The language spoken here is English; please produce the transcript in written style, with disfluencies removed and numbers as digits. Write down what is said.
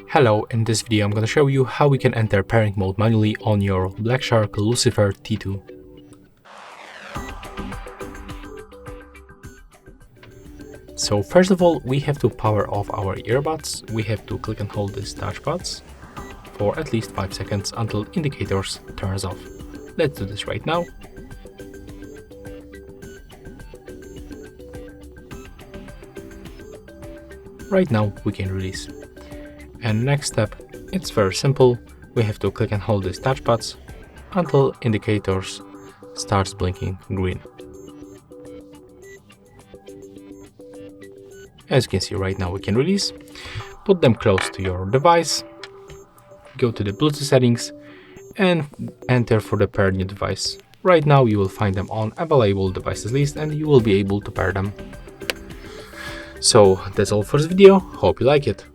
Hello, in this video I'm going to show you how we can enter pairing mode manually on your Black Shark Lucifier T2. So first of all, we have to power off our earbuds. We have to click and hold these touchpads for at least 5 seconds until indicators turns off. Let's do this right now. Right now we can release. And next step, it's very simple. We have to click and hold these touchpads until indicators starts blinking green. As you can see right now we can release. Put them close to your device, go to the Bluetooth settings and enter for the paired new device. Right now you will find them on available devices list and you will be able to pair them. So that's all for this video, hope you like it.